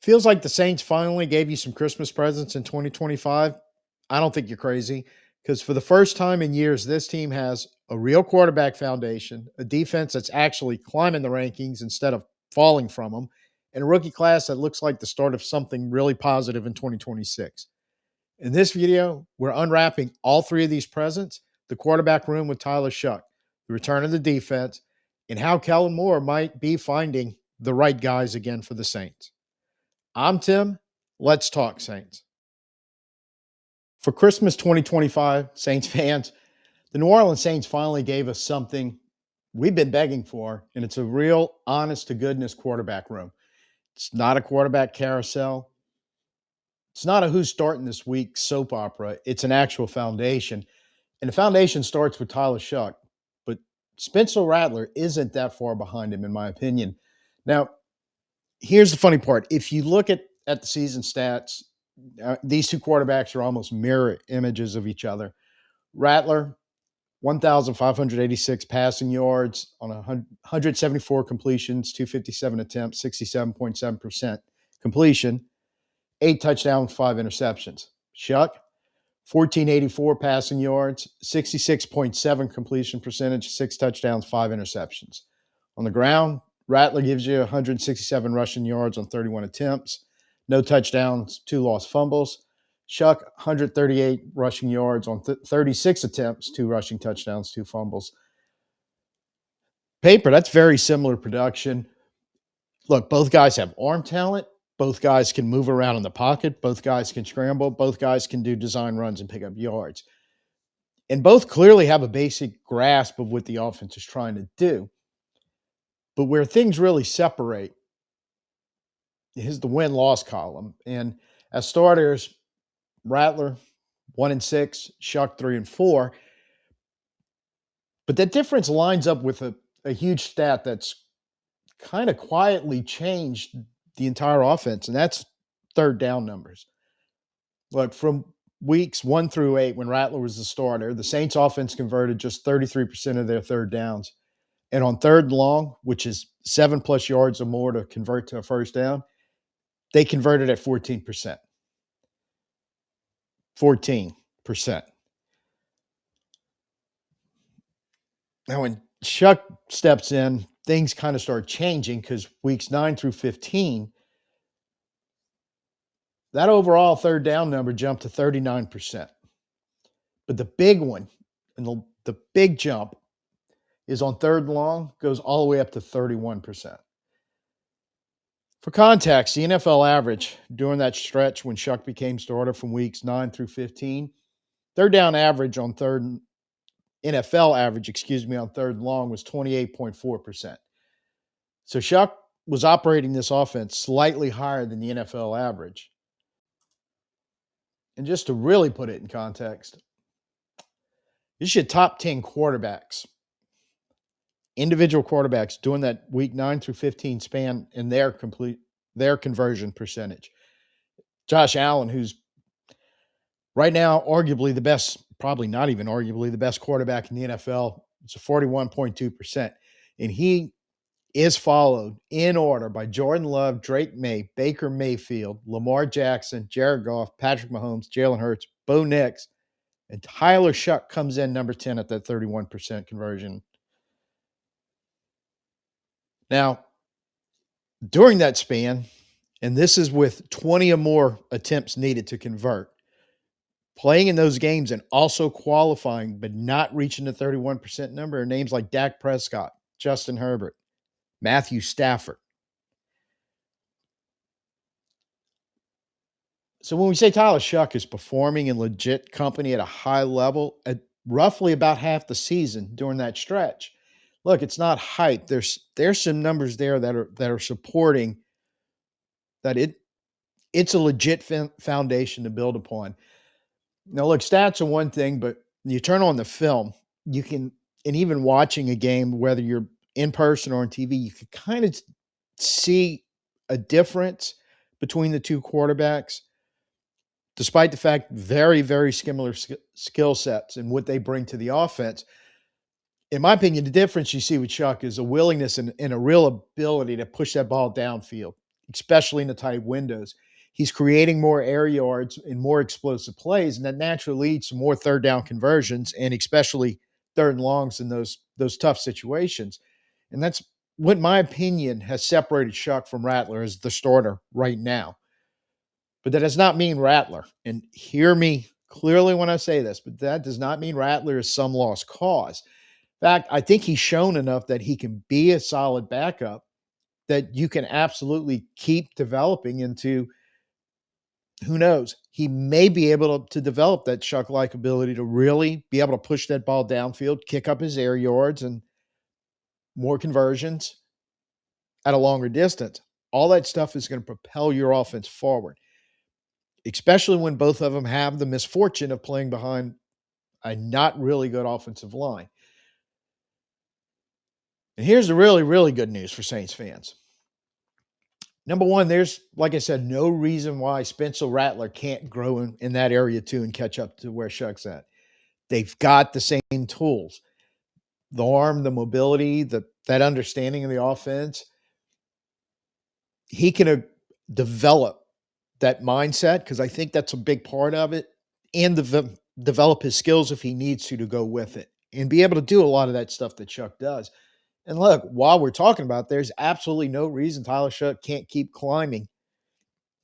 Feels like the Saints finally gave you some Christmas presents in 2025. I don't think you're crazy because for the first time in years, this team has a real quarterback foundation, a defense that's actually climbing the rankings instead of falling from them, and a rookie class that looks like the start of something really positive in 2026. In this video, we're unwrapping all three of these presents: the quarterback room with Tyler Shough, the return of the defense, and how Kellen Moore might be finding the right guys again for the Saints. I'm Tim. Let's talk Saints. For Christmas 2025, Saints fans, the New Orleans Saints finally gave us something we've been begging for, and it's a real, honest to goodness quarterback room. It's not a quarterback carousel. It's not a who's starting this week soap opera. It's an actual foundation. And the foundation starts with Tyler Shough, but Spencer Rattler isn't that far behind him, in my opinion. Now, here's the funny part. If you look at the season stats, these two quarterbacks are almost mirror images of each other. Rattler, 1,586 passing yards on 174 completions, 257 attempts, 67.7% completion, 8 touchdowns, 5 interceptions. Shough, 1,484 passing yards, 66.7 completion percentage, 6 touchdowns, 5 interceptions. On the ground, Rattler gives you 167 rushing yards on 31 attempts, no touchdowns, 2 lost fumbles. Shough, 138 rushing yards on 36 attempts, 2 rushing touchdowns, 2 fumbles. Paper, that's very similar production. Look, both guys have arm talent. Both guys can move around in the pocket. Both guys can scramble. Both guys can do design runs and pick up yards. And both clearly have a basic grasp of what the offense is trying to do. But where things really separate is the win-loss column. And as starters, Rattler 1-6, Shough 3-4. But that difference lines up with a huge stat that's kind of quietly changed the entire offense, and that's third down numbers. Look, from weeks 1 through 8, when Rattler was the starter, the Saints offense converted just 33% of their third downs. And on third and long, which is 7+ yards or more to convert to a first down, they converted at 14%. 14%. Now, when Shough steps in, things kind of start changing because weeks 9 through 15, that overall third down number jumped to 39%. But the big one and the big jump is on third and long, goes all the way up to 31%. For context, the NFL average during that stretch when Shough became starter from weeks 9 through 15, third down average on third NFL average, on third and long was 28.4%. So Shough was operating this offense slightly higher than the NFL average. And just to really put it in context, this is your top 10 quarterbacks, individual quarterbacks doing that week 9 through 15 span in their conversion percentage. Josh Allen, who's right now arguably the best, probably not even arguably the best quarterback in the NFL, it's a 41.2%. And he is followed in order by Jordan Love, Drake May, Baker Mayfield, Lamar Jackson, Jared Goff, Patrick Mahomes, Jalen Hurts, Bo Nix, and Tyler Shough comes in number 10 at that 31% conversion. Now, during that span, and this is with 20 or more attempts needed to convert, playing in those games and also qualifying but not reaching the 31% number are names like Dak Prescott, Justin Herbert, Matthew Stafford. So when we say Tyler Shough is performing in legit company at a high level at roughly about half the season during that stretch, look, it's not hype. There's some numbers there that are supporting that it's a legit foundation to build upon. Now, look, stats are one thing, but you turn on the film, you can, and even watching a game, whether you're in person or on TV, you can kind of see a difference between the two quarterbacks, despite the fact very, very similar skill sets and what they bring to the offense. In my opinion, the difference you see with Shough is a willingness and a real ability to push that ball downfield. especially in the tight windows. He's creating more air yards and more explosive plays, and that naturally leads to more third down conversions and especially third and longs in those tough situations. And that's what, in my opinion, has separated Shough from Rattler as the starter right now. But that does not mean Rattler. And hear me clearly when I say this, but that does not mean Rattler is some lost cause. In fact, I think he's shown enough that he can be a solid backup that you can absolutely keep developing into. Who knows? He may be able to develop that Shough like ability to really be able to push that ball downfield, kick up his air yards, and more conversions at a longer distance. All that stuff is going to propel your offense forward, especially when both of them have the misfortune of playing behind a not really good offensive line. And here's the really, really good news for Saints fans. Number one, there's, like I said, no reason why Spencer Rattler can't grow in that area too and catch up to where Shough's at. They've got the same tools, the arm, the mobility, that understanding of the offense. He can develop that mindset because I think that's a big part of it, and develop his skills if he needs to go with it and be able to do a lot of that stuff that Shough does. And look, while we're talking about, there's absolutely no reason Tyler Shough can't keep climbing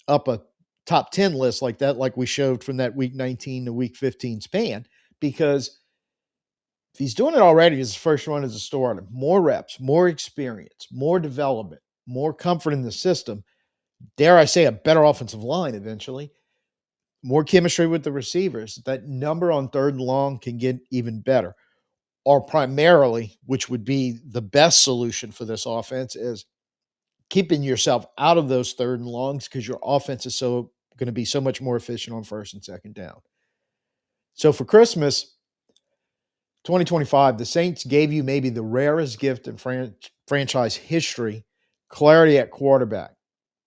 up a top 10 list like that, like we showed from that week 19 to week 15 span, because if he's doing it already as his first run as a starter, more reps, more experience, more development, more comfort in the system, dare I say a better offensive line eventually, more chemistry with the receivers, that number on third and long can get even better. Or primarily, which would be the best solution for this offense, is keeping yourself out of those third and longs because your offense is so going to be so much more efficient on first and second down. So for Christmas 2025, the Saints gave you maybe the rarest gift in franchise history, clarity at quarterback.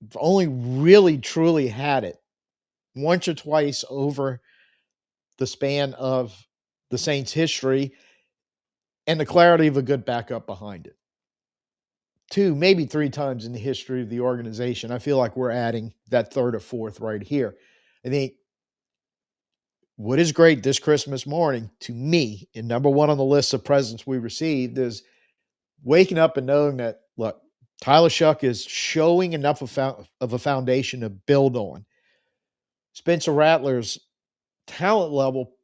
We've only really truly had it once or twice over the span of the Saints' history, and the clarity of a good backup behind it. Two, maybe three times in the history of the organization. I feel like we're adding that third or fourth right here. I think what is great this Christmas morning to me, and number one on the list of presents we received, is waking up and knowing that, look, Tyler Shough is showing enough of a foundation to build on. Spencer Rattler's talent level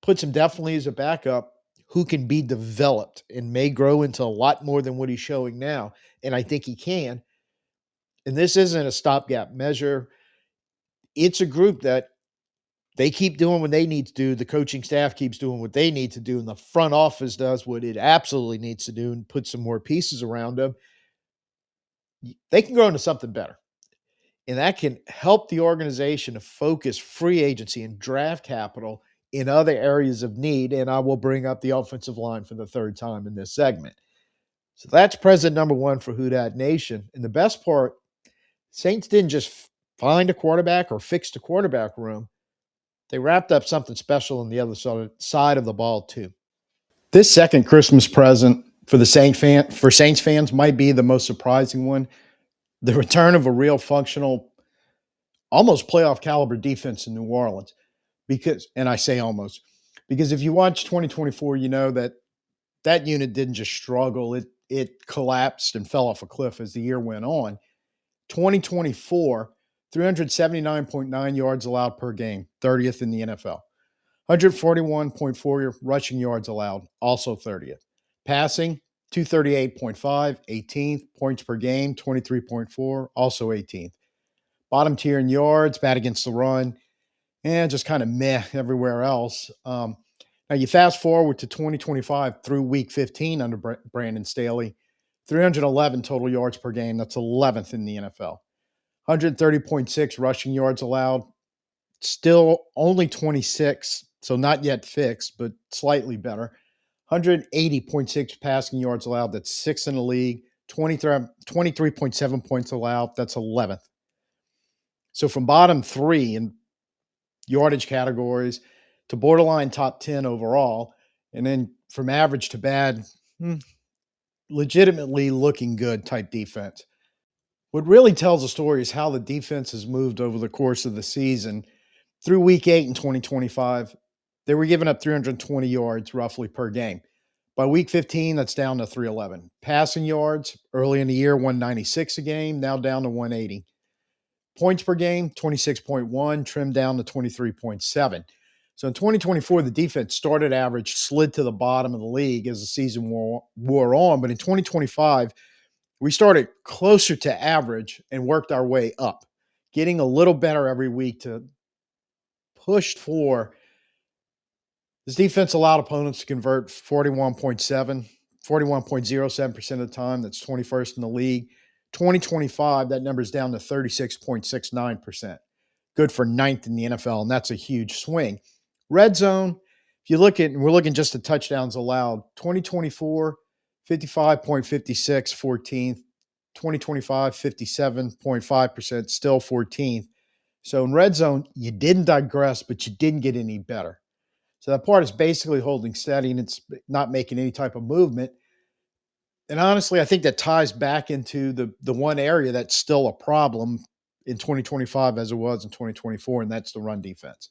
puts him definitely as a backup who can be developed and may grow into a lot more than what he's showing now. And I think he can. And this isn't a stopgap measure. It's a group that they keep doing what they need to do. The coaching staff keeps doing what they need to do. And the front office does what it absolutely needs to do and put some more pieces around them. They can grow into something better. And that can help the organization to focus free agency and draft capital in other areas of need. And I will bring up the offensive line for the third time in this segment. So that's present number one for Who Dat Nation. And the best part, Saints didn't just find a quarterback or fix the quarterback room. They wrapped up something special on the other side of the ball, too. This second Christmas present for Saints fans might be the most surprising one. The return of a real functional, almost playoff caliber defense in New Orleans. Because, and I say almost, because if you watch 2024, you know that unit didn't just struggle, it collapsed and fell off a cliff as the year went on. 2024, 379.9 yards allowed per game, 30th in the NFL. 141.4 rushing yards allowed, also 30th. Passing, 238.5, 18th. Points per game, 23.4, also 18th. Bottom tier in yards, bad against the run, and just kind of meh everywhere else. Now you fast forward to 2025 through week 15 under Brandon Staley, 311 total yards per game. That's 11th in the NFL. 130.6 rushing yards allowed, still only 26, so not yet fixed, but slightly better. 180.6 passing yards allowed, that's sixth in the league. 23.7 points allowed, that's 11th. So from bottom three in yardage categories to borderline top 10 overall, and then from average to bad, legitimately looking good type defense. What really tells the story is how the defense has moved over the course of the season. Through week 8 in 2025, they were giving up 320 yards roughly per game. By week 15, that's down to 311. Passing yards early in the year, 196 a game, now down to 180. Points per game, 26.1, trimmed down to 23.7. So in 2024, the defense started average, slid to the bottom of the league as the season wore on. But in 2025, we started closer to average and worked our way up, getting a little better every week to push for. This defense allowed opponents to convert 41.07% of the time. That's 21st in the league. 2025, that number is down to 36.69%. Good for ninth in the NFL, and that's a huge swing. Red zone, if you look at, and we're looking just at touchdowns allowed, 2024, 55.56, 14th. 2025, 57.5%, still 14th. So in red zone, you didn't digress, but you didn't get any better. So that part is basically holding steady and it's not making any type of movement. And honestly, I think that ties back into the one area that's still a problem in 2025 as it was in 2024, and that's the run defense.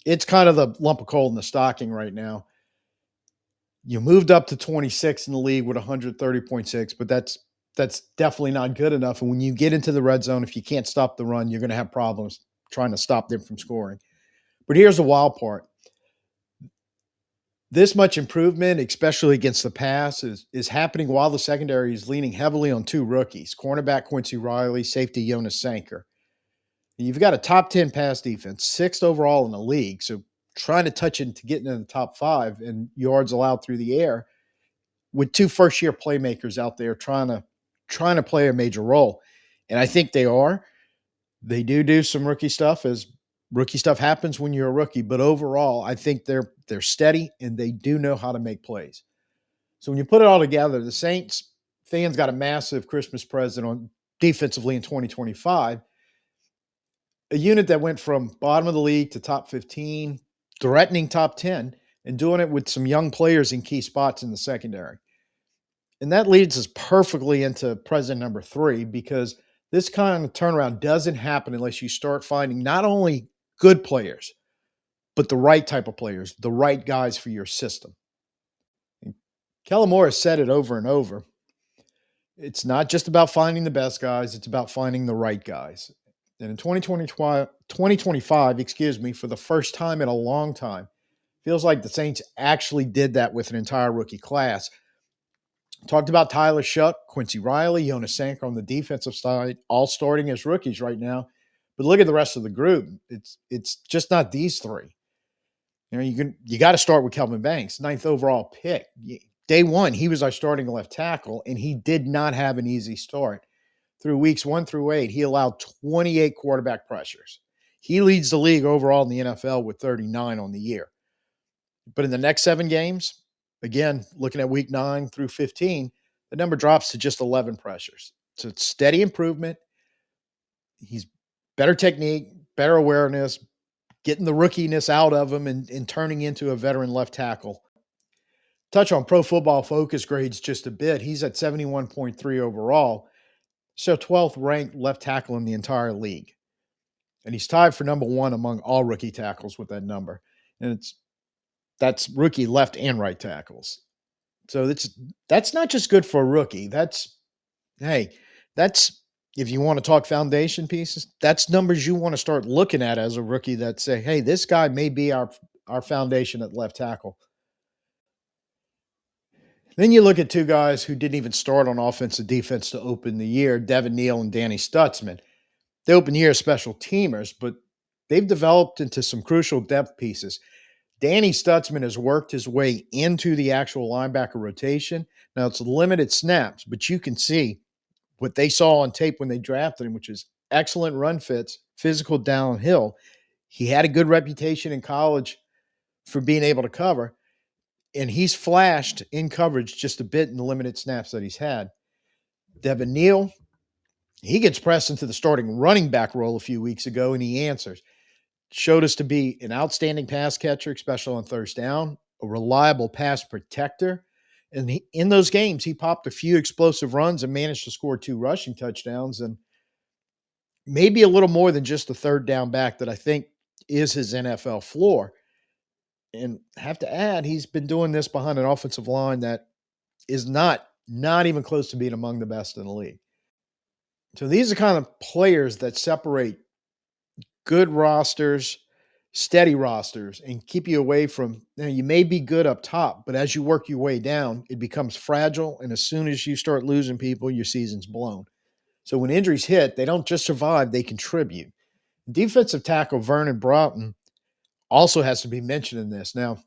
It's kind of the lump of coal in the stocking right now. You moved up to 26 in the league with 130.6, but that's definitely not good enough. And when you get into the red zone, if you can't stop the run, you're going to have problems trying to stop them from scoring. But here's the wild part. This much improvement, especially against the pass, is happening while the secondary is leaning heavily on two rookies, cornerback Quincy Riley, safety Jonas Sanker. And you've got a top 10 pass defense, sixth overall in the league. So trying to touch it to get into the top 5 and yards allowed through the air with two first-year playmakers out there trying to play a major role. And I think they are. They do some rookie stuff as rookie stuff happens when you're a rookie, but overall, I think they're steady and they do know how to make plays. So when you put it all together, the Saints fans got a massive Christmas present on defensively in 2025. A unit that went from bottom of the league to top 15, threatening top 10, and doing it with some young players in key spots in the secondary. And that leads us perfectly into present number 3 because this kind of turnaround doesn't happen unless you start finding not only good players, but the right type of players, the right guys for your system. And Kellen Moore has said it over and over. It's not just about finding the best guys, it's about finding the right guys. And in 2025, excuse me, for the first time in a long time, feels like the Saints actually did that with an entire rookie class. Talked about Tyler Shough, Quincy Riley, Jonas Sanker on the defensive side, all starting as rookies right now. But look at the rest of the group. It's just not these three. You know, you got to start with Kelvin Banks, ninth overall pick. Day one, he was our starting left tackle, and he did not have an easy start. Through weeks 1 through 8, he allowed 28 quarterback pressures. He leads the league overall in the NFL with 39 on the year. But in the next 7 games, again, looking at week 9 through 15, the number drops to just 11 pressures. So it's steady improvement. He's better technique, better awareness, getting the rookiness out of him and turning into a veteran left tackle. Touch on Pro Football Focus grades just a bit. He's at 71.3 overall, so 12th ranked left tackle in the entire league. And he's tied for number 1 among all rookie tackles with that number. And that's rookie left and right tackles. So that's not just good for a rookie. That's if you want to talk foundation pieces, that's numbers you want to start looking at as a rookie that say, hey, this guy may be our foundation at left tackle. Then you look at two guys who didn't even start on offensive defense to open the year, Devin Neal and Danny Stutzman. They opened the year as special teamers, but they've developed into some crucial depth pieces. Danny Stutzman has worked his way into the actual linebacker rotation. Now, it's limited snaps, but you can see what they saw on tape when they drafted him, which is excellent run fits, physical downhill. He had a good reputation in college for being able to cover, and he's flashed in coverage just a bit in the limited snaps that he's had. Devin Neal, he gets pressed into the starting running back role a few weeks ago, and he answers. Showed us to be an outstanding pass catcher, especially on first down, a reliable pass protector. And in those games, he popped a few explosive runs and managed to score 2 rushing touchdowns, and maybe a little more than just the third down back that I think is his NFL floor. And have to add, he's been doing this behind an offensive line that is not even close to being among the best in the league. So these are kind of players that separate good rosters, steady rosters, and keep you away from, you may be good up top, but as you work your way down, it becomes fragile. And as soon as you start losing people, your season's blown. So when injuries hit, they don't just survive, they contribute. Defensive tackle Vernon Broughton also has to be mentioned in this. Now,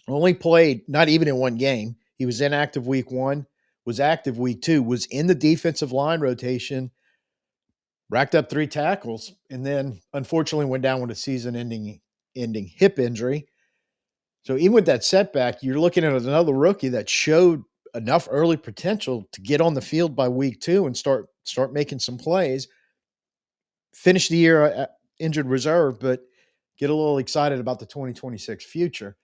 only played not even in one game. He was inactive week 1, was active week 2, was in the defensive line rotation, racked up 3 tackles, and then unfortunately went down with a season-ending hip injury. So even with that setback, you're looking at another rookie that showed enough early potential to get on the field by week 2 and start making some plays. Finish the year at injured reserve, but get a little excited about the 2026 future.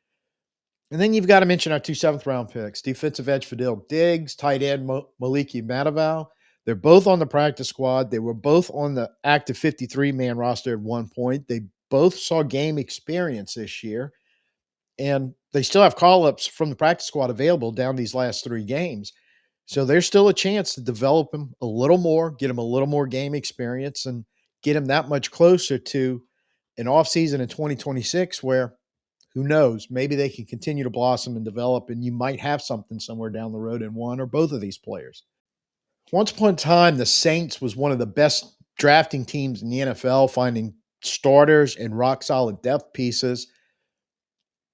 And then you've got to mention our 2 7th-round picks, defensive edge Fadil Diggs, tight end Maliki Mataval. They're both on the practice squad. They were both on the active 53-man roster at one point. They both saw game experience this year, and they still have call-ups from the practice squad available down these last 3 games. So there's still a chance to develop him a little more, get him a little more game experience, and get him that much closer to an offseason in 2026 where, who knows, maybe they can continue to blossom and develop, and you might have something somewhere down the road in one or both of these players. Once upon a time, the Saints was one of the best drafting teams in the NFL, finding starters and rock solid depth pieces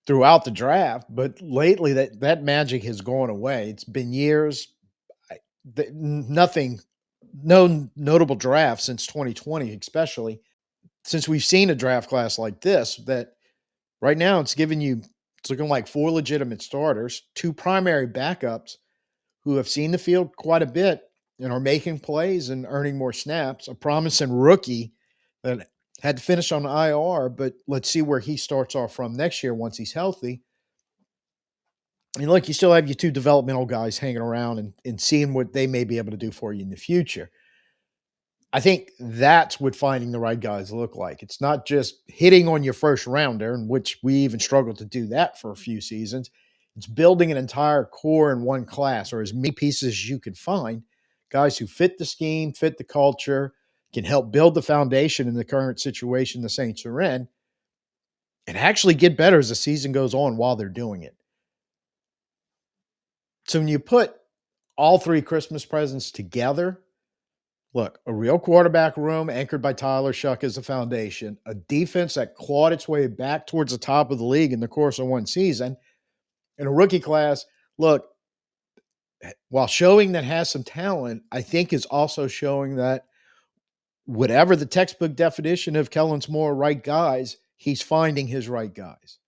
throughout the draft. But lately, that magic has gone away. It's been years, nothing, no notable draft since 2020, especially since we've seen a draft class like this. That right now it's looking like 4 legitimate starters, 2 primary backups who have seen the field quite a bit and are making plays and earning more snaps, a promising rookie that had to finish on IR, but let's see where he starts off from next year once he's healthy. And look, you still have your 2 developmental guys hanging around and seeing what they may be able to do for you in the future. I think that's what finding the right guys look like. It's not just hitting on your first rounder, in which we even struggled to do that for a few seasons. It's building an entire core in one class, or as many pieces as you can find, guys who fit the scheme, fit the culture, can help build the foundation in the current situation the Saints are in, and actually get better as the season goes on while they're doing it. So when you put all 3 Christmas presents together, look, a real quarterback room anchored by Tyler Shough as the foundation, a defense that clawed its way back towards the top of the league in the course of one season, and a rookie class, look, while showing that has some talent, I think is also showing that whatever the textbook definition of Kellen's more right guys, he's finding his right guys.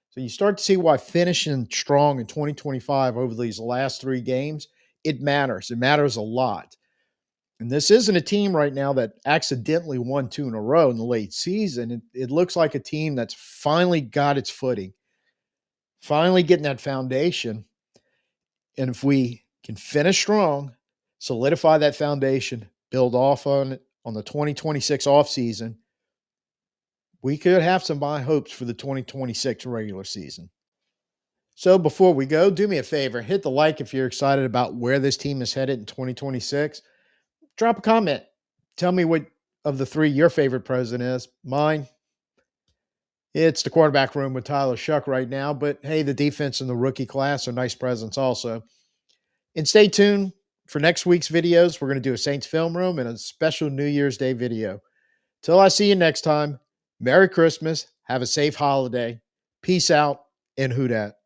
So you start to see why finishing strong in 2025 over these last 3 games, it matters. It matters a lot. And this isn't a team right now that accidentally won 2 in a row in the late season. It looks like a team that's finally got its footing, finally getting that foundation. And if we can finish strong, solidify that foundation, build off on it on the 2026 offseason, we could have some high hopes for the 2026 regular season. So before we go, do me a favor, hit the like if you're excited about where this team is headed in 2026. Drop a comment. Tell me what of the 3 your favorite president is. Mine, it's the quarterback room with Tyler Shough right now, but hey, the defense and the rookie class are nice presents also. And stay tuned for next week's videos. We're going to do a Saints film room and a special New Year's Day video. Till I see you next time, Merry Christmas, have a safe holiday, peace out, and who dat.